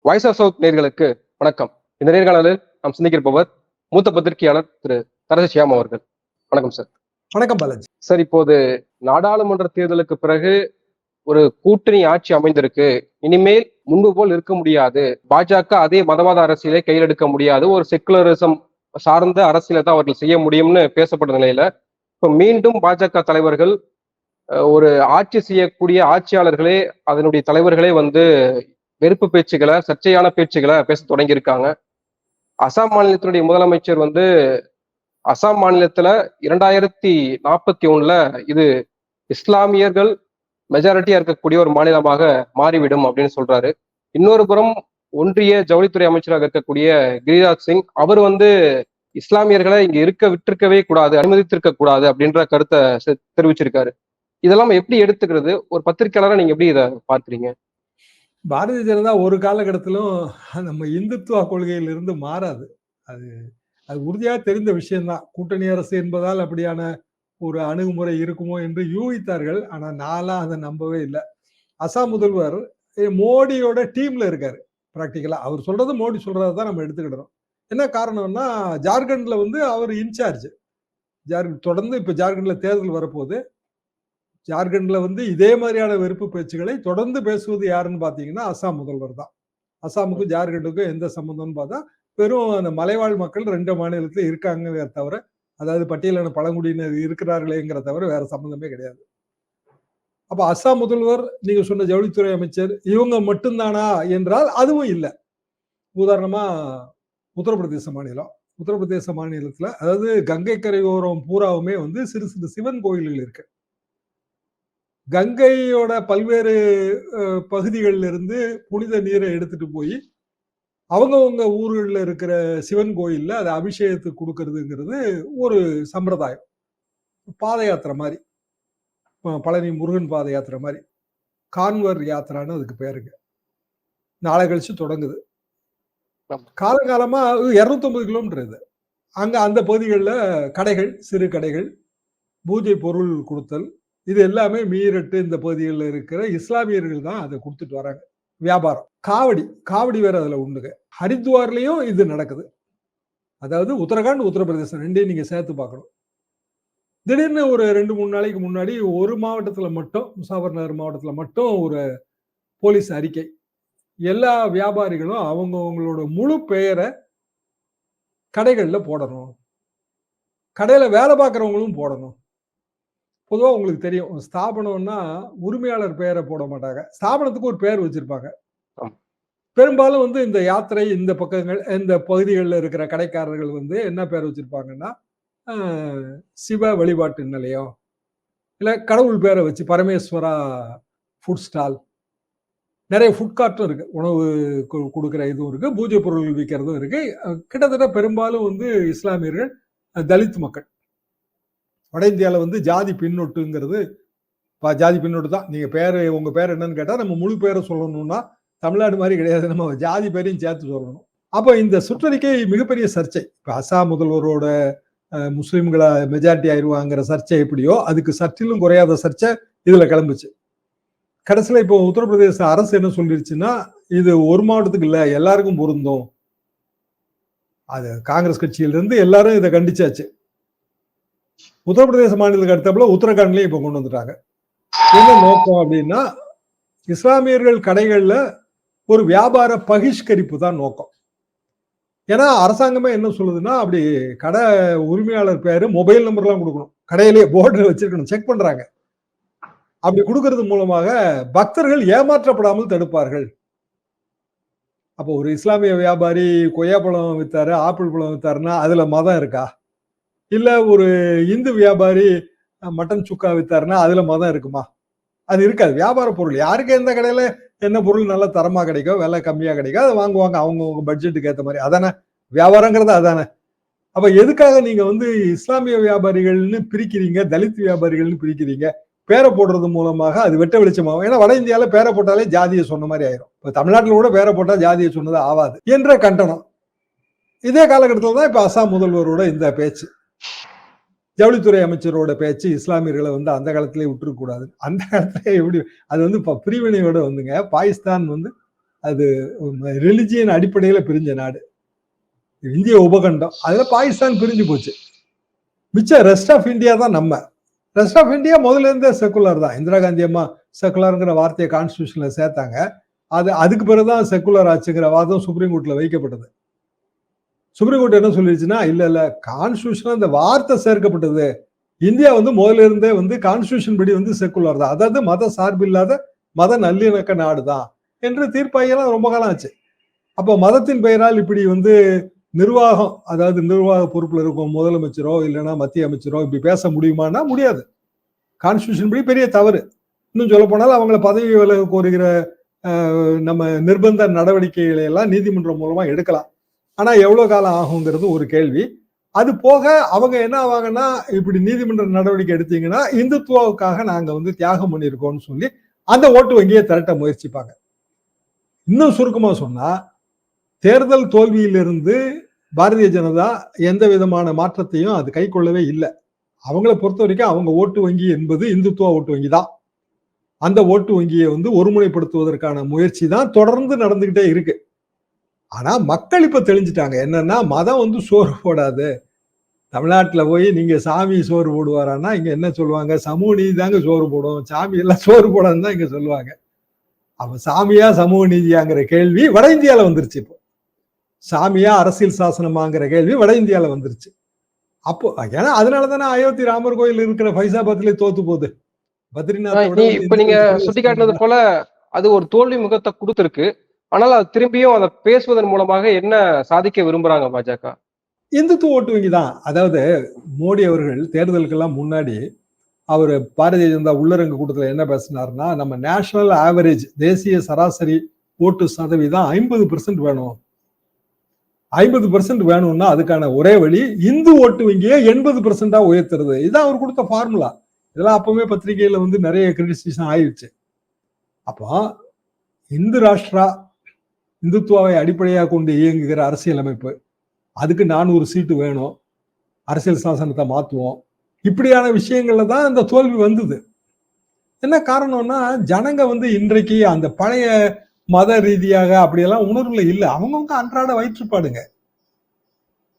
Voice of south நேர்களுக்கு வணக்கம். இந்த நேர்காணலில் நாம் சிந்திக்கிருப்பவர் மூத்த பத்திரிகையாளர் திரு தரசு ஷியாம் அவர்கள். வணக்கம் சார். வணக்கம் பாலாஜி. சார், இப்போது நாடாளுமன்ற தேர்தலுக்கு பிறகு ஒரு கூட்டணி ஆட்சி அமைந்திருக்கு. இனிமேல் முன்பு போல் இருக்க முடியாது. பாஜக அதே மதவாத அரசியலை கையில் எடுக்க முடியாது. ஒரு செக்குலரிசம் சார்ந்த அரசியலை தான் அவர்கள் செய்ய முடியும்னு பேசப்பட்ட நிலையில இப்ப மீண்டும் பாஜக தலைவர்கள் ஒரு ஆட்சி செய்யக்கூடிய ஆட்சியாளர்களே அதனுடைய தலைவர்களே வெறுப்பு பேச்சுகளை, சர்ச்சையான பேச்சுகளை பேச தொடங்கியிருக்காங்க. அசாம் மாநிலத்தினுடைய முதலமைச்சர் அசாம் மாநிலத்துல 2041 இது இஸ்லாமியர்கள் மெஜாரிட்டியா இருக்கக்கூடிய ஒரு மாநிலமாக மாறிவிடும் அப்படின்னு சொல்றாரு. இன்னொரு புறம் ஒன்றிய ஜவுளித்துறை அமைச்சராக இருக்கக்கூடிய கிரிராஜ் சிங் அவர் இஸ்லாமியர்களை இங்க விட்டிருக்கவே கூடாது, அனுமதித்திருக்க கூடாது அப்படின்ற கருத்தை தெரிவிச்சிருக்காரு. இதெல்லாம் எப்படி எடுத்துக்கிறது? ஒரு பத்திரிகையாளரா நீங்க எப்படி இதை பார்க்கிறீங்க? பாரதிய ஜனதா ஒரு காலகட்டத்திலும் நம்ம இந்துத்துவ கொள்கையிலிருந்து மாறாது. அது அது உறுதியாக தெரிந்த விஷயம்தான். கூட்டணி அரசு என்பதால் அப்படியான ஒரு அணுகுமுறை இருக்குமோ என்று யூகித்தார்கள். ஆனா நான்லாம் அதை நம்பவே இல்லை. அசாம் முதல்வர் மோடியோட டீம்ல இருக்காரு. பிராக்டிக்கலா அவர் சொல்றது மோடி சொல்றதான் நம்ம எடுத்துக்கிடணும். என்ன காரணம்னா, ஜார்க்கண்ட்ல அவர் இன்சார்ஜ். தொடர்ந்து இப்ப ஜார்க்கண்ட்ல தேர்தல் வரப்போகுது. ஜார்க்கண்ட்ல இதே மாதிரியான வெறுப்பு பேச்சுகளை தொடர்ந்து பேசுவது யாருன்னு பாத்தீங்கன்னா அசாம் முதல்வர் தான். அசாமுக்கும் ஜார்க்கண்டுக்கும் எந்த சம்பந்தம்னு பார்த்தா வெறும் அந்த மலைவாழ் மக்கள் 2 மாநிலத்துல இருக்காங்க தவிர, அதாவது பட்டியலான பழங்குடியினர் இருக்கிறார்களேங்கிற தவிர வேற சம்பந்தமே கிடையாது. அப்ப அசாம் முதல்வர், நீங்க சொன்ன ஜவுளித்துறை அமைச்சர், இவங்க மட்டும்தானா என்றால் அதுவும் இல்லை. உதாரணமா உத்தரப்பிரதேச மாநிலம். உத்தரப்பிரதேச மாநிலத்துல அதாவது கங்கை கரையோரம் பூராவுமே சிறு சிறு சிவன் கோயில்கள் இருக்கு. கங்கையோட பல்வேறு பகுதிகளில் இருந்து புனித நீரை எடுத்துட்டு போய் அவங்கவுங்க ஊர்களில் இருக்கிற சிவன் கோயில்ல அதை அபிஷேகத்துக்கு கொடுக்கறதுங்கிறது ஒரு சம்பிரதாயம். பாத யாத்திரை மாதிரி, பழனி முருகன் பாத யாத்திரை மாதிரி, கான்வர் யாத்திரான்னு அதுக்கு பேருங்க. நாளை கழிச்சு தொடங்குது. காலகாலமா 250 கிலோமீட்டர் இது. அங்க அந்த பகுதிகளில் கடைகள், சிறு கடைகள், பூஜை பொருள் கொடுத்தல், இது எல்லாமே மீரட்டு இந்த பகுதிகளில் இருக்கிற இஸ்லாமியர்கள் தான் அதை கொடுத்துட்டு வராங்க. வியாபாரம். காவடி வேற அதுல உண்டுங்க. ஹரித்வார்லயும் இது நடக்குது. அதாவது உத்தரகாண்ட், உத்தரப்பிரதேசம் ரெண்டையும் நீங்க சேர்த்து பார்க்கணும். திடீர்னு ஒரு 2-3 நாளைக்கு முன்னாடி ஒரு மாவட்டத்துல மட்டும், முசாஃபர் நகர் மாவட்டத்துல மட்டும் ஒரு போலீஸ் அறிக்கை. எல்லா வியாபாரிகளும் அவங்களோட முழு பெயரை கடைகள்ல போடணும், கடையில வேலை பார்க்கறவங்களும் போடணும். பொதுவாக உங்களுக்கு தெரியும், ஸ்தாபனம்னா உரிமையாளர் பெயரை போட மாட்டாங்க, ஸ்தாபனத்துக்கு ஒரு பெயர் வச்சிருப்பாங்க. பெரும்பாலும் இந்த யாத்திரை இந்த பக்கங்கள் இந்த பகுதிகளில் இருக்கிற கடைக்காரர்கள் என்ன பேர் வச்சிருப்பாங்கன்னா, சிவ வழிபாட்டு நிலையம், இல்லை கடவுள் பேரை வச்சு பரமேஸ்வரா ஃபுட் ஸ்டால், நிறைய ஃபுட் கார்ட்டும் இருக்கு, உணவு கொடுக்குற இதுவும் இருக்கு, பூஜை பொருள்கள் விற்கிறதும் இருக்கு. கிட்டத்தட்ட பெரும்பாலும் இஸ்லாமியர்கள், தலித் மக்கள். வட இந்தியாவில் ஜாதி பின்னொட்டுங்கிறது ஜாதி பின்னொட்டு தான். நீங்க உங்க பேர் என்னன்னு கேட்டா நம்ம முழு பேரை சொல்லணும்னா தமிழ்நாடு மாதிரி கிடையாது, நம்ம ஜாதி பேரையும் சேர்த்து சொல்லணும். அப்போ இந்த சுற்றறிக்கை மிகப்பெரிய சர்ச்சை. இப்போ அசாம் முதல்வரோட முஸ்லிம்களை மெஜாரிட்டி ஆயிடுவாங்கிற சர்ச்சை எப்படியோ அதுக்கு சற்றிலும் குறையாத சர்ச்சை இதுல கிளம்புச்சு. கடைசியில் இப்போ உத்தரப்பிரதேச அரசு என்ன சொல்லிருச்சுன்னா, இது ஒரு மாவட்டத்துக்கு இல்லை, எல்லாருக்கும் பொருந்தும். அது காங்கிரஸ் கட்சியிலிருந்து எல்லாரும் இதை கண்டிச்சாச்சு. உத்தரப்பிரதேச மாநிலத்துக்கு அடுத்தப்பல உத்தரகாண்ட்லயும் இப்ப கொண்டு வந்துட்டாங்க. என்ன நோக்கம் அப்படின்னா, இஸ்லாமியர்கள் கடைகள்ல ஒரு வியாபார பகிஷ்கரிப்பு தான் நோக்கம். ஏன்னா அரசாங்கமே என்ன சொல்லுதுன்னா, அப்படி கடை உரிமையாளர் பேரு, மொபைல் நம்பர்லாம் கொடுக்கணும், கடையிலேயே போர்டு வச்சிருக்கணும், செக் பண்றாங்க. அப்படி கொடுக்கறது மூலமாக பக்தர்கள் ஏமாற்றப்படாமல் தடுப்பார்கள். அப்போ ஒரு இஸ்லாமிய வியாபாரி கொய்யா பழம் வித்தாரு, ஆப்பிள் பழம் வித்தாருன்னா அதுல மதம் இருக்கா? இல்ல ஒரு இந்து வியாபாரி மட்டன் சுக்கா வித்தாருன்னா அதுல மதம் இருக்குமா? அது இருக்காது. வியாபார பொருள், யாருக்கு எந்த கடையில என்ன பொருள் நல்ல தரமா கிடைக்கும், விலை கம்மியா கிடைக்கும், அதை வாங்குவாங்க அவங்க பட்ஜெட்டுக்கு ஏற்ற மாதிரி. அதானே வியாபாரங்கிறது, அதானே. அப்ப எதுக்காக நீங்க இஸ்லாமிய வியாபாரிகள்னு பிரிக்கிறீங்க, தலித் வியாபாரிகள்னு பிரிக்கிறீங்க? பேரை போடுறது மூலமாக அது வெட்ட வெளிச்சமாகும். ஏன்னா வட இந்தியால பேரை போட்டாலே ஜாதியை சொன்ன மாதிரி ஆயிரும். இப்ப தமிழ்நாட்டில் கூட பேரை போட்டா ஜாதியை சொன்னது ஆவாது என்ற கண்டனம். இதே காலகட்டத்தில் தான் இப்ப அசாம் முதல்வரோட இந்த பேச்சு, ஜவுளித்துறை அமைச்சரோட பேச்சு, இஸ்லாமியர்களை அந்த காலத்திலே விட்டுருக்க கூடாது. அந்த காலத்திலே எப்படி அது பிரிவினையோட பாகிஸ்தான் அது ரிலிஜியன் அடிப்படையில பிரிஞ்ச நாடு. இந்திய உபகண்டம். அதுல பாகிஸ்தான் பிரிஞ்சு போச்சு. மிச்சம் ரெஸ்ட் ஆஃப் இந்தியா தான் நம்ம. ரெஸ்ட் ஆஃப் இந்தியா முதல்ல இருந்தே செக்குலர் தான். இந்திரா காந்தி அம்மா செக்குலர்ங்கிற வார்த்தையை கான்ஸ்டியூஷன்ல சேர்த்தாங்க. அதுக்கு பிறகுதான் செக்குலர் ஆச்சுங்கிற வாதம் சுப்ரீம் கோர்ட்ல வைக்கப்பட்டது. சுப்ரீம் கோர்ட் என்ன சொல்லிடுச்சுன்னா, இல்ல கான்ஸ்டியூஷன் அந்த வார்த்தை சேர்க்கப்பட்டது. இந்தியா முதல்ல இருந்தே கான்ஸ்டியூஷன் படி செக்குலர் தான். அதாவது மத சார்பில்லாத மத நல்லிணக்க நாடு தான் என்று தீர்ப்பாயெல்லாம் ரொம்ப காலம் ஆச்சு. அப்போ மதத்தின் பெயரால் இப்படி நிர்வாகம், அதாவது நிர்வாக பொறுப்புல இருக்கும் முதலமைச்சரோ இல்லைன்னா மத்திய அமைச்சரோ இப்படி பேச முடியுமான்னா முடியாது. கான்ஸ்டியூஷன் படி பெரிய தவறு. இன்னும் சொல்ல போனால் அவங்களை பதவி விலக கோருகிற நம்ம நிர்பந்த நடவடிக்கைகளை எல்லாம் நீதிமன்றம் மூலமா எடுக்கலாம். ஆனா எவ்வளவு காலம் ஆகுங்கிறது ஒரு கேள்வி. அது போக அவங்க என்ன ஆவாங்கன்னா, இப்படி நீதிமன்ற நடவடிக்கை எடுத்தீங்கன்னா இந்துத்துவாவுக்காக நாங்க தியாகம் பண்ணியிருக்கோம்னு சொல்லி அந்த ஓட்டு வங்கியை திரட்ட முயற்சிப்பாங்க. இன்னும் சுருக்கமா சொன்னா, தேர்தல் தோல்வியிலிருந்து பாரதிய ஜனதா எந்த விதமான மாற்றத்தையும் அது கை கொள்ளவே இல்லை. அவங்கள பொறுத்த வரைக்கும் அவங்க ஓட்டு வங்கி என்பது இந்துத்துவ ஓட்டு வங்கி தான். அந்த ஓட்டு வங்கியை ஒருமுனைப்படுத்துவதற்கான முயற்சி தான் தொடர்ந்து நடந்துகிட்டே இருக்கு. ஆனா மக்கள் இப்ப தெளிஞ்சிட்டாங்க. என்னன்னா, மதம் சோறு போடாது. தமிழ்நாட்டுல போய் நீங்க சாமி சோறு போடுவாரான்னா இங்க என்ன சொல்லுவாங்க, சமூக நீதி தாங்க சோறு போடும், சாமி எல்லாம் சோறு போடாதுன்னு தான் இங்க சொல்லுவாங்க. அப்ப சாமியா சமூக நீதியாங்கிற கேள்வி வட இந்தியால வந்துருச்சு. இப்போ சாமியா அரசியல் சாசனமாங்கிற கேள்வி வட இந்தியால வந்துருச்சு. அப்போ ஏன்னா அதனாலதானே அயோத்தி ராமர் கோயில் இருக்கிற ஃபைசாபாத்ல தோத்து போகுது. பத்ரிநாத் இப்ப நீங்க சுட்டிக்காட்டினது போல அது ஒரு தோல்வி முகத்தை கொடுத்திருக்கு. ஆனால் அது திரும்பியும் அதை பேசுவதன் மூலமாக என்ன சாதிக்க விரும்புறாங்க பாஜக? இந்துத்துவ ஓட்டு வங்கி தான். அதாவது மோடி அவர்கள் தேர்தலுக்கெல்லாம் முன்னாடி அவர் பாரதிய ஜனதா உள்ளரங்கு கூட்டத்தில் என்ன பேசினார்னா, நம்ம நேஷனல் ஆவரேஜ் தேசிய சராசரி ஓட்டு சதவீதம் 50% வேணும். 50% வேணும்னா அதுக்கான ஒரே வழி இந்து ஓட்டு வங்கியை 80% உயர்த்துறது. இதுதான் அவர் கொடுத்த ஃபார்முலா. இதெல்லாம் அப்பவே பத்திரிகையில நிறைய கிரிட்டிசிசம் ஆயிடுச்சு. அப்போ இந்து ராஷ்டிரா, இந்துத்துவாவை அடிப்படையாக கொண்டு இயங்குகிற அரசியல் அமைப்பு, அதுக்கு 400 சீட்டு வேணும், அரசியல் சாசனத்தை மாற்றுவோம், இப்படியான விஷயங்கள்ல தான் இந்த தோல்வி வந்தது. என்ன காரணம்னா, ஜனங்க இன்றைக்கு அந்த பழைய மத ரீதியாக அப்படியெல்லாம் உணர்வுல இல்லை. அவங்கவுங்க அன்றாட வயிற்றுப்பாடுங்க.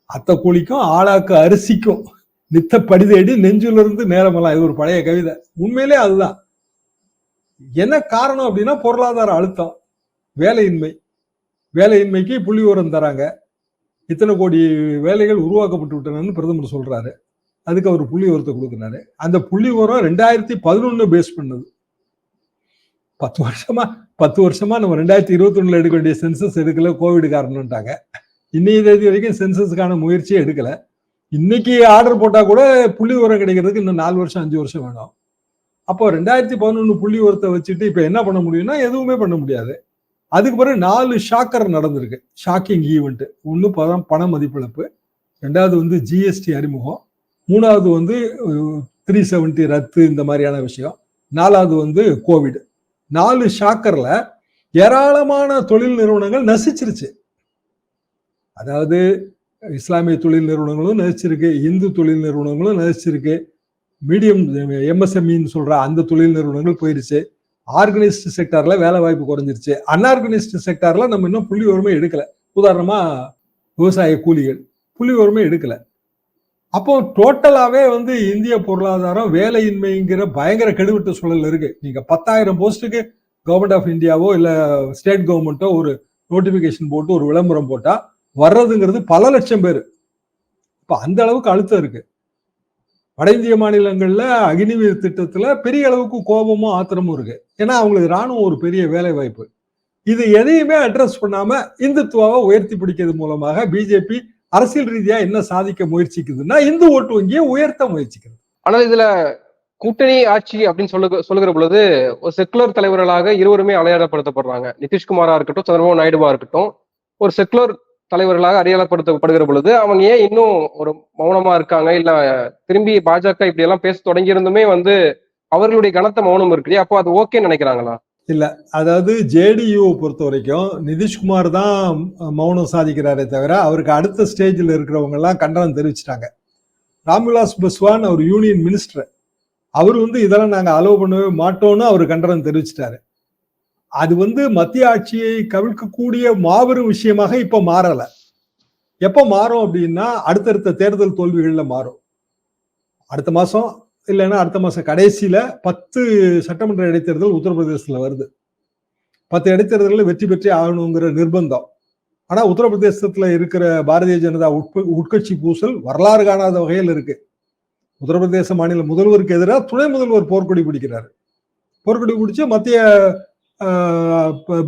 அத்தை கூலிக்கும் ஆளாக்கு அரிசிக்கும் நித்த படிதேடி நெஞ்சுல இருந்து நேரமெல்லாம். இது ஒரு பழைய கவிதை. உண்மையிலே அதுதான். என்ன காரணம் அப்படின்னா, பொருளாதார அழுத்தம், வேலையின்மை. வேலையின்மைக்கு புள்ளி விவரம் தராங்க. இத்தனை கோடி வேலைகள் உருவாக்கப்பட்டு விட்டனன்னு பிரதமர் சொல்றாரு. அதுக்கு அவர் புள்ளி விவரத்தை கொடுக்குறாரு. அந்த புள்ளி விவரம் 2011 பேஸ் பண்ணது. 10 வருஷமா நம்ம 2021 எடுக்க வேண்டிய சென்சஸ் எடுக்கல, கோவிட் காரணம்ட்டாங்க. இன்னைய தேதி வரைக்கும் சென்சஸுக்கான முயற்சியே எடுக்கல. இன்னைக்கு ஆர்டர் போட்டா கூட புள்ளி விவரம் கிடைக்கிறதுக்கு இன்னும் 4 வருஷம் 5 வருஷம் வேணும். அப்போ 2011 புள்ளி விவரத்தை வச்சுட்டு இப்ப என்ன பண்ண முடியும்னா எதுவுமே பண்ண முடியாது. அதுக்கு பிறகு 4 ஷாக்கர் நடந்திருக்கு, ஷாக்கிங் ஈவெண்ட். ஒன்று பண மதிப்பிழப்பு, 2வது ஜிஎஸ்டி அறிமுகம், 3வது 370 ரத்து, இந்த மாதிரியான விஷயம், 4வது கோவிட். 4 ஷாக்கர்ல ஏராளமான தொழில் நிறுவனங்கள் நசிச்சிருச்சு. அதாவது இஸ்லாமிய தொழில் நிறுவனங்களும் நசிச்சிருக்கு, இந்து தொழில் நிறுவனங்களும் நசிச்சிருக்கு, மீடியம் எம்எஸ்எம்இன்னு சொல்ற அந்த தொழில் நிறுவனங்கள் போயிருச்சு. ஆர்கனைஸ்டு செக்டார்ல வேலை வாய்ப்பு குறைஞ்சிருச்சு. அன்ஆர்கனைஸ்டு செக்டார்ல நம்ம இன்னும் புள்ளி விவரமே எடுக்கல. உதாரணமா விவசாய கூலிகள் புள்ளி விவரமே எடுக்கல. அப்போ டோட்டலாவே இந்திய பொருளாதாரம் வேலையின்மைங்கிற பயங்கர கெடுவிட்ட சூழல் இருக்கு. நீங்க 10,000 போஸ்ட்டுக்கு கவர்மெண்ட் ஆஃப் இந்தியாவோ இல்ல ஸ்டேட் கவர்மெண்ட்டோ ஒரு நோட்டிபிகேஷன் போட்டு ஒரு விளம்பரம் போட்டா வர்றதுங்கிறது பல லட்சம் பேர். இப்ப அந்த அளவுக்கு அழுத்தம் இருக்கு. வட இந்திய மாநிலங்கள்ல அக்னிவீர் திட்டத்துல பெரிய அளவுக்கு கோபமும் ஆத்திரமும் இருக்கு. ஏன்னா அவங்களுக்கு ராணுவம் ஒரு பெரிய வேலை வாய்ப்பு. இது எதையுமே அட்ரஸ் பண்ணாம இந்துத்துவாவை உயர்த்தி பிடிக்கிறது மூலமாக பிஜேபி அரசியல் ரீதியா என்ன சாதிக்க முயற்சிக்குதுன்னா இந்து ஓட்டு வங்கியை உயர்த்த முயற்சிக்கிறது. ஆனால் இதுல கூட்டணி ஆட்சி அப்படின்னு சொல்லுகிற பொழுது ஒரு செக்குலர் தலைவர்களாக இருவருமே அடையாளப்படுத்தப்படுறாங்க. நிதிஷ்குமாரா இருக்கட்டும், சந்திரபாபு நாயுடுவா இருக்கட்டும், ஒரு செக்குலர் தலைவர்களாக அடையாளப்படுத்தப்படுகிற பொழுது அவங்க ஏன் இன்னும் ஒரு மௌனமா இருக்காங்க? இல்ல திரும்பி பாஜக இப்படி எல்லாம் பேச தொடங்கி இருந்துமே அவர்களுடைய கனத்த மௌனம் இருக்கு. அப்போ அது ஓகே நினைக்கிறாங்களா? இல்ல, அதாவது ஜேடியூவை பொறுத்த வரைக்கும் நிதிஷ்குமார் தான் மௌனம் சாதிக்கிறாரே தவிர அவருக்கு அடுத்த ஸ்டேஜில் இருக்கிறவங்க எல்லாம் கண்டனம் தெரிவிச்சிட்டாங்க. ராம்விலாஸ் பாஸ்வான் அவர் யூனியன் மினிஸ்டர், அவர் இதெல்லாம் நாங்க அலோவ் பண்ணவே மாட்டோம்னு அவர் கண்டனம் தெரிவிச்சிட்டாரு. அது வந்து மத்திய ஆட்சியை கவிழ்க்கக்கூடிய மாபெரும் விஷயமாக இப்ப மாறல. எப்ப மாறும் அப்படின்னா அடுத்தடுத்த தேர்தல் தோல்விகள்ல மாறும். அடுத்த மாசம் இல்லைன்னா அடுத்த மாசம் கடைசியில 10 சட்டமன்ற இடைத்தேர்தல் உத்தரப்பிரதேசத்துல வருது. 10 இடைத்தேர்தலில் வெற்றி பெற்றே ஆகணுங்கிற நிர்பந்தம். ஆனா உத்தரப்பிரதேசத்துல இருக்கிற பாரதிய ஜனதா உட்கட்சி பூசல் வரலாறு காணாத வகையில் இருக்கு. உத்தரப்பிரதேச மாநில முதல்வருக்கு எதிராக துணை முதல்வர் போர்க்கொடி பிடிக்கிறாரு. போர்க்கொடி பிடிச்சு மத்திய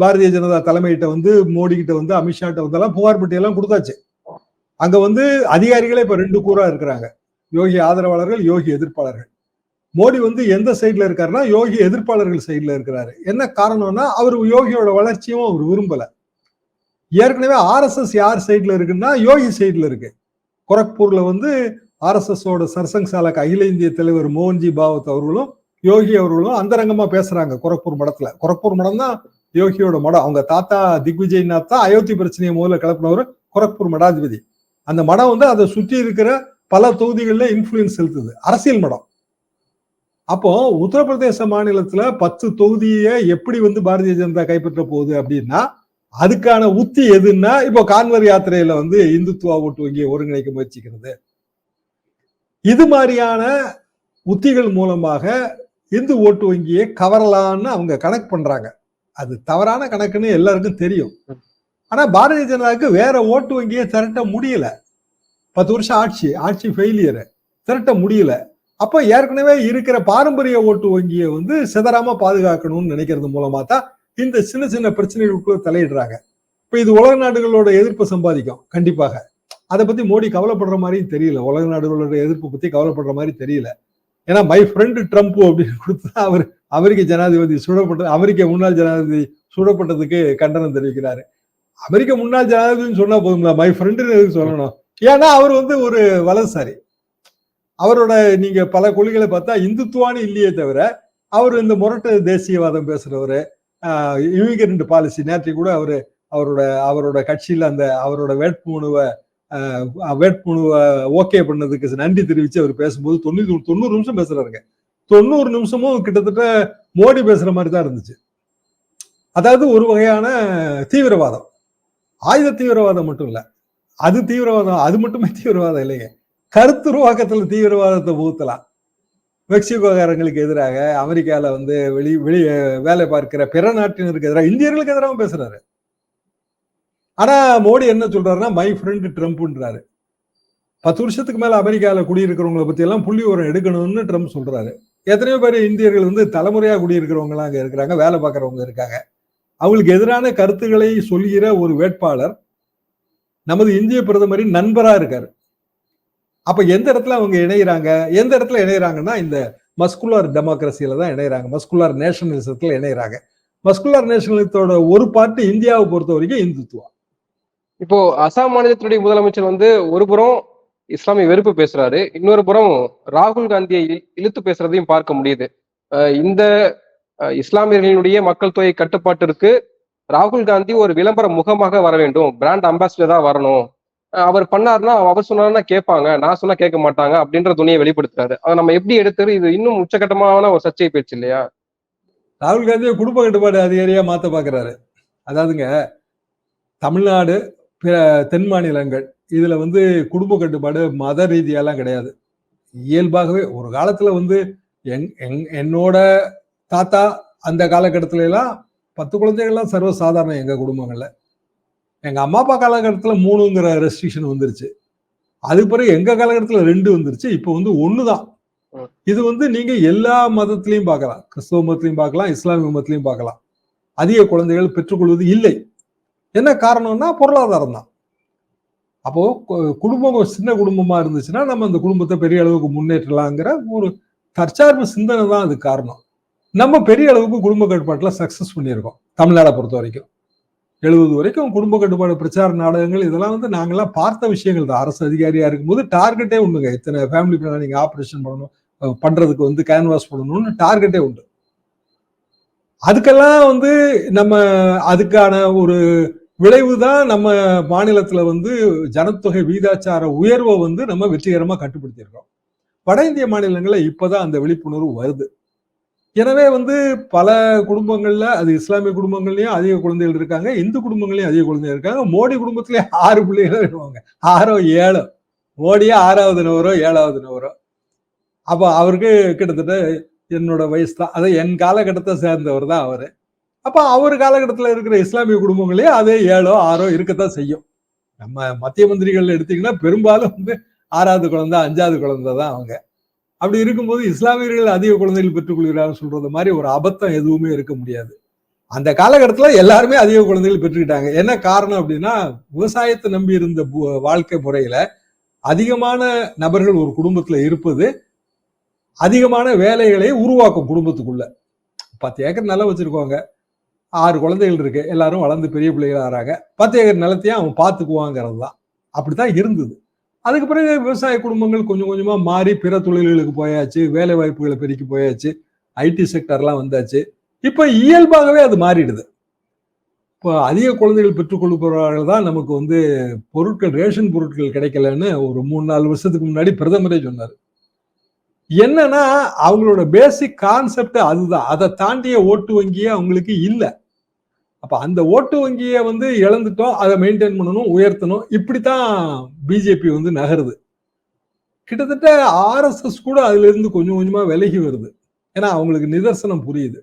பாரதிய ஜனதா தலைமையிட்ட வந்து மோடி கிட்ட வந்து அமித்ஷா கிட்ட வந்தெல்லாம் புகார் பட்டியெல்லாம் கொடுத்தாச்சு. அங்க வந்து அதிகாரிகளே இப்ப 2 கூறா இருக்கிறாங்க. யோகி ஆதரவாளர்கள், யோகி எதிர்ப்பாளர்கள். மோடி வந்து எந்த சைட்ல இருக்காருன்னா யோகி எதிர்ப்பாளர்கள் சைட்ல இருக்கிறாரு. என்ன காரணம்னா அவர் யோகியோட வளர்ச்சியும் அவர் விரும்பல. ஏற்கனவே ஆர்எஸ்எஸ் யார் சைட்ல இருக்குன்னா யோகி சைட்ல இருக்கு. கோரக்பூர்ல வந்து ஆர்எஸ்எஸ் ஓட சர்சங் சாலக் அகில இந்திய தலைவர் மோகன்ஜி பாவத் அவர்களும் யோகி அவர்களும் அந்தரங்கமா பேசுறாங்க கோரக்பூர் மடத்துல. கோரக்பூர் மடம் தான் யோகியோட மடம். அவங்க தாத்தா திக்விஜய்நாத் தான் அயோத்தி பிரச்சனையை முதல்ல கிளப்பினவர் கோரக்பூர் மடாதிபதி. அந்த மடம் வந்து அதை சுற்றி இருக்கிற பல தொகுதிகளில் இன்ஃபுளுன்ஸ் செலுத்துது. அரசியல் மடம். அப்போ உத்தரப்பிரதேச மாநிலத்துல 10 தொகுதியை எப்படி வந்து பாரதிய ஜனதா கைப்பற்ற போகுது அப்படின்னா அதுக்கான உத்தி எதுன்னா இப்போ கான்வர் யாத்திரையில வந்து இந்துத்துவா ஓட்டு வங்கியை ஒருங்கிணைக்க முயற்சிக்கிறது. இது மாதிரியான உத்திகள் மூலமாக இந்து ஓட்டு வங்கியை கவரலான்னு அவங்க கணக்கு பண்றாங்க. அது தவறான கணக்குன்னு எல்லாருக்கும் தெரியும். ஆனா பாரதிய ஜனதாவுக்கு வேற ஓட்டு வங்கியை திரட்ட முடியல. 10 வருஷம் ஆட்சி ஃபெயிலியர், திரட்ட முடியல. அப்ப ஏற்கனவே இருக்கிற பாரம்பரிய ஓட்டு வங்கியை வந்து சிதறாம பாதுகாக்கணும்னு நினைக்கிறது மூலமா தான் இந்த சின்ன சின்ன பிரச்சனைகளுக்குள்ள தலையிடுறாங்க. இப்ப இது உலக நாடுகளோட எதிர்ப்பு சம்பாதிக்கும் கண்டிப்பாக. அதை பத்தி மோடி கவலைப்படுற மாதிரியும் தெரியல. உலக நாடுகளோட எதிர்ப்பு பத்தி கவலைப்படுற மாதிரி தெரியல. ஏன்னா மை ஃப்ரெண்ட் ட்ரம்ப் அப்படின்னு கொடுத்தா அவர் அமெரிக்க ஜனாதிபதி அமெரிக்க முன்னாள் ஜனாதிபதி சுடப்பட்டதுக்கு கண்டனம் தெரிவிக்கிறாரு. அமெரிக்க முன்னாள் ஜனாதிபதினு சொன்னா போதுங்களா, மை ஃப்ரெண்டுன்னு எதுக்கு சொல்லணும்? ஏன்னா அவர் வந்து ஒரு வலதுசாரி. அவரோட நீங்க பல கொள்கைகளை பார்த்தா இந்துத்துவான்னு இல்லையே தவிர அவர் இந்த முரட்டு தேசியவாதம் பேசுறவரு, இமிகிரண்ட் பாலிசி. நேற்று கூட அவரோட கட்சியில அந்த அவரோட வேட்புமனுவை ஓகே பண்ணதுக்கு நன்றி தெரிவிச்சு அவர் பேசும்போது 90 நிமிஷம் பேசுறாருங்க. 90 நிமிஷமும் கிட்டத்தட்ட மோடி பேசுற மாதிரி தான் இருந்துச்சு. அதாவது ஒரு வகையான தீவிரவாதம், ஆயுத தீவிரவாதம் மட்டும் இல்ல, அது தீவிரவாதம், அது மட்டுமே தீவிரவாதம் இல்லைங்க. கருத்துருவாக்கத்துல தீவிரவாதத்தை புகுத்தலாம். மெக்சிகோகாரங்களுக்கு எதிராக, அமெரிக்கால வந்து வெளி வேலை பார்க்கிற பிற நாட்டினருக்கு எதிராக, இந்தியர்களுக்கு எதிராக பேசுறாரு. ஆனா மோடி என்ன சொல்றாருன்னா மை ஃப்ரெண்ட் ட்ரம்ப்ன்றாரு. 10 வருஷத்துக்கு மேல அமெரிக்கால குடியிருக்கிறவங்களை பத்தி எல்லாம் புள்ளி உரம் எடுக்கணும்னு ட்ரம்ப் சொல்றாரு. எத்தனையோ பேர் இந்தியர்கள் வந்து தலைமுறையா குடியிருக்கிறவங்க எல்லாம் அங்க இருக்கிறாங்க, வேலை பார்க்கறவங்க இருக்காங்க. அவங்களுக்கு எதிரான கருத்துக்களை சொல்கிற ஒரு வேட்பாளர் நமது இந்திய பிரதமரின் நண்பரா இருக்காரு. அப்ப எந்த இடத்துல அவங்க இணைகிறாங்கன்னா இந்த மஸ்குலர் டெமோக்ரஸியில தான் இணைகிறாங்க, மஸ்குலர் நேஷனலிசத்துல இணைகிறாங்க. மஸ்குலர் நேஷனலிசத்தோட ஒரு பார்ட்டி இந்தியாவை பொறுத்த வரைக்கும் இந்துத்துவா. இப்போ அசாம் மாநிலத்தினுடைய முதலமைச்சர் வந்து ஒரு புறம் இஸ்லாமிய வெறுப்பு பேசுறாரு, இன்னொரு புறம் ராகுல் காந்தியை இழுத்து பேசுறதையும் பார்க்க முடியுது. இந்த இஸ்லாமியர்களுடைய மக்கள் தொகை கட்டுப்பாட்டிற்கு ராகுல் காந்தி ஒரு விளம்பர முகமாக வர வேண்டும், பிராண்ட் அம்பாசிடரா வரணும். அவர் பண்ணாருன்னா, அவர் சொன்னாருன்னா கேட்பாங்க, நான் சொன்னா கேட்க மாட்டாங்க அப்படின்ற துணியை வெளிப்படுத்துறாரு. அதை நம்ம எப்படி எடுத்துரு? இது இன்னும் உச்சகட்டமான ஒரு சர்ச்சை பேச்சு இல்லையா? ராகுல் காந்தியை குடும்ப கட்டுப்பாடு அதிகாரியா மாத்த பாக்குறாரு. அதாவதுங்க, தமிழ்நாடு, தென் மாநிலங்கள் இதுல வந்து குடும்ப கட்டுப்பாடு மத ரீதியெல்லாம் கிடையாது. இயல்பாகவே ஒரு காலத்துல வந்து என்னோட தாத்தா அந்த காலகட்டத்துல எல்லாம் 10 குழந்தைகள்லாம் சர்வசாதாரணம் எங்க குடும்பங்கள்ல. எங்க அம்மா அப்பா காலகட்டத்துல 3ங்கிற ரெஸ்ட்ரிக்ஷன் வந்துருச்சு. அது பிறகு எங்க காலகட்டத்துல 2 வந்துருச்சு. இப்போ வந்து 1 தான். இது வந்து நீங்க எல்லா மதத்திலையும் பார்க்கலாம், கிறிஸ்தவ மதத்திலையும் பார்க்கலாம், இஸ்லாமிய மதத்திலையும் பார்க்கலாம். அதிக குழந்தைகள் பெற்றுக்கொள்வது இல்லை. என்ன காரணம்னா பொருளாதாரம் தான். அப்போ குடும்பம் சின்ன குடும்பமா இருந்துச்சுன்னா நம்ம அந்த குடும்பத்தை பெரிய அளவுக்கு முன்னேற்றலாங்கிற ஒரு தற்சார்பு சிந்தனை தான் அது காரணம். நம்ம பெரிய அளவுக்கு குடும்ப கட்டுப்பாட்டுல சக்சஸ் பண்ணியிருக்கோம் தமிழ்நாடை பொறுத்த வரைக்கும். 70 வரைக்கும் குடும்ப கட்டுப்பாடு பிரச்சார நாடகங்கள் இதெல்லாம் வந்து நாங்கெல்லாம் பார்த்த விஷயங்கள் தான். அரசு அதிகாரியா இருக்கும்போது டார்கெட்டே உண்டுங்க, இத்தனை ஃபேமிலி பிளானிங் ஆப்ரேஷன் பண்ணணும், பண்றதுக்கு வந்து கேன்வாஸ் பண்ணணும்னு டார்கெட்டே உண்டு. அதுக்கெல்லாம் வந்து நம்ம அதுக்கான ஒரு விளைவுதான் நம்ம மாநிலத்துல வந்து ஜனத்தொகை வீதாச்சார உயர்வை வந்து நம்ம வெற்றிகரமா கட்டுப்படுத்தியிருக்கோம். வட இந்திய மாநிலங்கள்ல இப்பதான் அந்த விழிப்புணர்வு வருது. எனவே வந்து பல குடும்பங்கள்ல, அது இஸ்லாமிய குடும்பங்கள்லயும் அதிக குழந்தைகள் இருக்காங்க. இந்து குடும்பங்கள்லயும் அதிக குழந்தைகள் இருக்காங்க. மோடி குடும்பத்திலே 6 பிள்ளைகள் இருப்பாங்க. 6ஓ 7ஓ. மோடியே 6வது நபரோ 7வது நபரோ. அப்ப அவருக்கு கிட்டத்தட்ட என்னோட வயசு தான். அதான் என் காலகட்டத்தை சேர்ந்தவர் தான் அவரு. அப்ப அவர் காலகட்டத்துல இருக்கிற இஸ்லாமிய குடும்பங்களே அதே 7ஓ 6ஓ இருக்கத்தான் செய்யும். நம்ம மத்திய மந்திரிகள் எடுத்தீங்கன்னா பெரும்பாலும் வந்து 6வது குழந்தை, 5வது குழந்தை தான் அவங்க. அப்படி இருக்கும்போது இஸ்லாமியர்கள் அதிக குழந்தைகள் பெற்றுக் கொள்கிறார்கள் சொல்றது மாதிரி ஒரு அபத்தம் எதுவுமே இருக்க முடியாது. அந்த காலகட்டத்துல எல்லாருமே அதிக குழந்தைகள் பெற்றுக்கிட்டாங்க. என்ன காரணம் அப்படின்னா, விவசாயத்தை நம்பி இருந்த வாழ்க்கை முறையில அதிகமான நபர்கள் ஒரு குடும்பத்துல இருப்பது அதிகமான வேலைகளை உருவாக்கும் குடும்பத்துக்குள்ள. 10 ஏக்கர் நிலம் வச்சிருக்கோங்க, 6 குழந்தைகள் இருக்கு, எல்லாரும் வளர்ந்து பெரிய பிள்ளைகள் ஆறாங்க. 10 ஏக்கர் நிலத்தையும் அவன் பார்த்துக்குவாங்கிறது தான். அப்படித்தான் இருந்தது. அதுக்கு பிறகு விவசாய குடும்பங்கள் கொஞ்சம் கொஞ்சமா மாறி பிற தொழில்களுக்கு போயாச்சு, வேலை வாய்ப்புகளை பெருக்கி போயாச்சு, ஐடி செக்டர்லாம் வந்தாச்சு. இப்ப இயல்பாகவே அது மாறிடுது. இப்போ அதிக குழந்தைகள் பெற்றுக்கொள்பவர்கள் தான் நமக்கு வந்து பொருட்கள், ரேஷன் பொருட்கள் கிடைக்கலன்னு ஒரு 3-4 வருஷத்துக்கு முன்னாடி பிரதமரே சொன்னார். என்னன்னா அவங்களோட பேசிக் கான்செப்ட் அதுதான். அதை தாண்டிய ஓட்டு வங்கியே அவங்களுக்கு இல்ல. அப்ப அந்த ஓட்டு வங்கியை வந்து இழந்துட்டோம், அதை மெயின்டைன் பண்ணணும், உயர்த்தணும். இப்படித்தான் பிஜேபி வந்து நகருது. கிட்டத்தட்ட ஆர்எஸ்எஸ் கூட அதுல இருந்து கொஞ்சம் கொஞ்சமா விலகி வருது. ஏன்னா அவங்களுக்கு நிதர்சனம் புரியுது.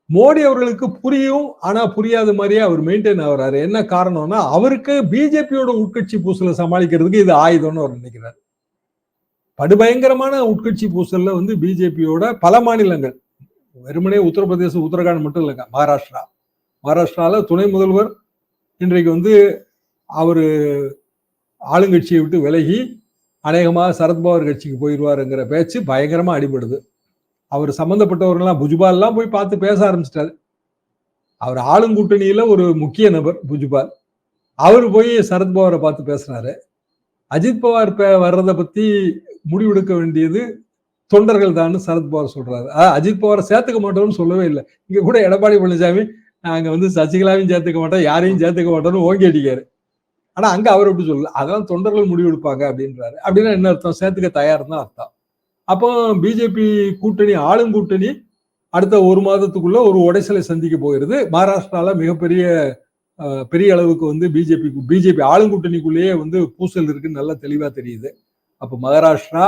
மோடி அவர்களுக்கு புரியும், ஆனா புரியாத மாதிரியே அவர் மெயின்டைன் ஆகுறாரு. என்ன காரணம்னா அவருக்கு பிஜேபியோட உட்கட்சி பூசலை சமாளிக்கிறதுக்கு இது ஆயுதம்னு அவர் நினைக்கிறார். படுபயங்கரமான உட்கட்சி பூசல்ல வந்து பிஜேபியோட பல மாநிலங்கள், வெறுமனே உத்தரப்பிரதேசம், உத்தரகாண்ட் மட்டும் இல்லைங்க, மகாராஷ்டிரால துணை முதல்வர் இன்றைக்கு வந்து அவரு ஆளுங்கட்சியை விட்டு விலகி அநேகமாக சரத்பவார் கட்சிக்கு போயிடுவாருங்கிற பேச்சு பயங்கரமா அடிபடுது. அவர் சம்பந்தப்பட்டவர்கள்லாம் புஜ்பால்லாம் போய் பார்த்து பேச ஆரம்பிச்சிட்டாரு. அவர் ஆளுங்கூட்டணியில ஒரு முக்கிய நபர் புஜ்பால். அவர் போய் சரத்பவாரை பார்த்து பேசுறாரு. அஜித் பவார் வர்றதை பத்தி முடிவெடுக்க வேண்டியது தொண்டர்கள் தான் சரத்பவார் சொல்றாரு. அஜித் பவாரை சேர்த்துக்க மாட்டோம்னு சொல்லவே இல்லை. இங்க கூட எடப்பாடி பழனிசாமி நாங்க வந்து சசிகலாவையும் சேர்த்துக்க மாட்டோம், யாரையும் சேர்த்துக்க மாட்டோம்னு ஓங்கி அடிக்காரு. ஆனா அங்க அவர் எப்படி சொல்லல, அதெல்லாம் தொண்டர்கள் முடிவெடுப்பாங்க அப்படின்றாரு. அப்படின்னா என்ன அர்த்தம்? சேர்த்துக்க தயார் தான் அர்த்தம். அப்போ பிஜேபி கூட்டணி, ஆளுங்கூட்டணி அடுத்த 1 மாதத்துக்குள்ள ஒரு உடைசலை சந்திக்க போகிறது. மகாராஷ்டிரால மிகப்பெரிய பெரிய அளவுக்கு வந்து பிஜேபி ஆளுங்கூட்டணிக்குள்ளேயே வந்து பூசல் இருக்குன்னு நல்லா தெளிவா தெரியுது. அப்ப மகாராஷ்டிரா,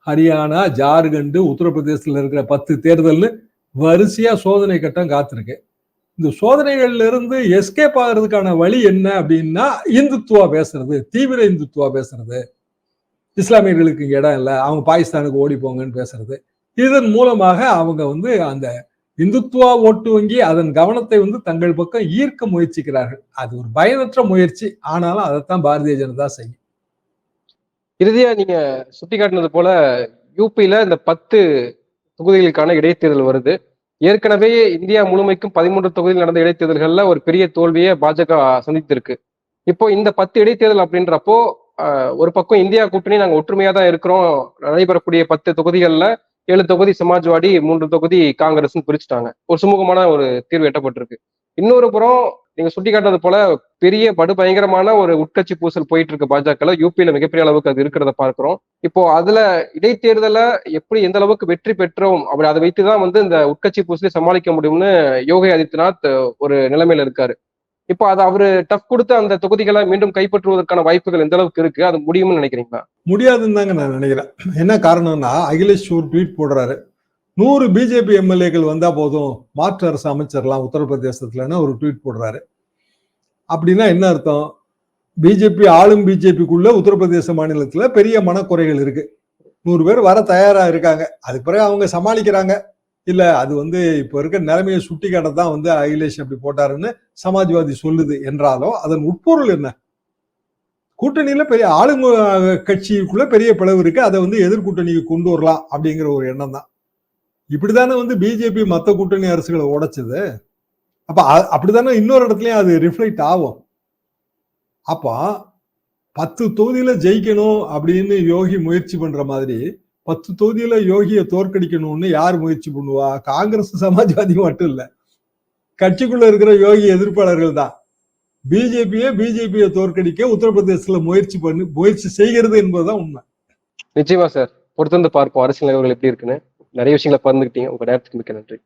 ஹரியானா, ஜார்க்கண்ட், உத்தரப்பிரதேசத்துல இருக்கிற 10 தேர்தல்னு வரிசையா சோதனை கட்டம் காத்திருக்கு. இந்த சோதனைகள்ல இருந்து எஸ்கேப் ஆகிறதுக்கான வழி என்ன அப்படின்னா, இந்துத்துவா பேசுறது, தீவிர இந்துத்துவா பேசுறது, இஸ்லாமியர்களுக்கு இங்க இடம் இல்லை, அவங்க பாகிஸ்தானுக்கு ஓடி போங்கன்னு பேசுறது. இதன் மூலமாக அவங்க வந்து அந்த இந்துத்துவா ஓட்டு வங்கி அதன் கவனத்தை வந்து தங்கள் பக்கம் ஈர்க்க முயற்சிக்கிறார்கள். அது ஒரு பயனற்ற முயற்சி, ஆனாலும் அதைத்தான் பாரதிய ஜனதா செய்யும். இறுதியா நீங்க சுட்டிக்காட்டினது போல யூபியில இந்த 10 தொகுதிகளுக்கான இடைத்தேர்தல் வருது. ஏற்கனவே இந்தியா முழுமைக்கும் 13 தொகுதியில் நடந்த இடைத்தேர்தல்கள்ல ஒரு பெரிய தோல்வியை பாஜக சந்தித்திருக்கு. இப்போ இந்த 10 இடைத்தேர்தல் அப்படின்றப்போ ஒரு பக்கம் இந்தியா கூட்டணி நாங்க ஒற்றுமையா தான் இருக்கிறோம், நடைபெறக்கூடிய 10 தொகுதிகள்ல 7 தொகுதி சமாஜ்வாடி, 3 தொகுதி காங்கிரஸ் பிரிச்சுட்டாங்க. ஒரு சுமூகமான ஒரு தீர்வு எட்டப்பட்டிருக்கு. இன்னொரு புறம் நீங்க சுட்டிக்காட்டுறது போல பெரிய படுபயங்கரமான ஒரு உட்கட்சி பூசல் போயிட்டு இருக்கு பாஜக. யூபியில மிகப்பெரிய அளவுக்கு அது இருக்கிறத பார்க்கிறோம். இப்போ அதுல இடைத்தேர்தல எப்படி எந்த அளவுக்கு வெற்றி பெற்றோம் அப்படி அதை வைத்துதான் வந்து இந்த உட்கட்சி பூசலை சமாளிக்க முடியும்னு யோகி ஆதித்யநாத் ஒரு நிலைமையில இருக்காரு. இப்போ அது அவரு டஃப் கொடுத்து அந்த தொகுதிகளை மீண்டும் கைப்பற்றுவதற்கான வாய்ப்புகள் எந்த அளவுக்கு இருக்கு, அது முடியும்னு நினைக்கிறீங்களா? முடியாதுன்னு தாங்க நான் நினைக்கிறேன். என்ன காரணம்னா, அகிலேஷ் ஒரு ட்வீட் போடுறாரு, 100 பிஜேபி எம்எல்ஏக்கள் வந்தா போதும், மாற்று அரசு அமைச்சர்லாம் உத்தரப்பிரதேசத்துலன்னு ஒரு ட்வீட் போடுறாரு. அப்படின்னா என்ன அர்த்தம்? பிஜேபி ஆளும் பிஜேபிக்குள்ள உத்தரப்பிரதேச மாநிலத்துல பெரிய மனக்குறைகள் இருக்கு. 100 பேர் வர தயாரா இருக்காங்க. அதுக்கு பிறகு அவங்க சமாளிக்கிறாங்க. இல்ல அது வந்து இப்ப இருக்க நிலைமையை சுட்டி காட்டத்தான் வந்து அகிலேஷ் அப்படி போட்டாருன்னு சமாஜ்வாதி சொல்லுது என்றாலும் அதன் உட்பொருள் என்ன? கூட்டணியில பெரிய ஆளுங்க கட்சிக்குள்ள பெரிய பிளவு இருக்கு, அதை வந்து எதிர்கூட்டணிக்கு கொண்டு வரலாம் அப்படிங்கிற ஒரு எண்ணம் தான். இப்படித்தானே வந்து பிஜேபி மத்த கூட்டணி அரசுகளை உடைச்சது. அப்ப அப்படித்தானே இன்னொரு இடத்துலயும் அது ரிஃப்ளெக்ட் ஆகும். அப்போ 10 தொகுதியில ஜெயிக்கணும் அப்படின்னு யோகி முயற்சி பண்ற மாதிரி 10 தொகுதியில யோகியை தோற்கடிக்கணும்னு யார் முயற்சி பண்ணுவா? காங்கிரஸ், சமாஜ்வாதி மட்டும் இல்ல, கட்சிக்குள்ள இருக்கிற யோகி எதிர்ப்பாளர்கள் தான் பிஜேபியை தோற்கடிக்க உத்தரப்பிரதேசத்துல முயற்சி செய்கிறது என்பதுதான் உண்மை. நிச்சயமா சார், பொறுத்திருந்து பார்ப்போம் அரசியல் நிலவரங்கள் எப்படி இருக்குன்னு. நிறைய விஷயங்களை பகிர்ந்துக்கிட்டீங்க. உங்க நேரத்துக்கு மிக்க நன்றி.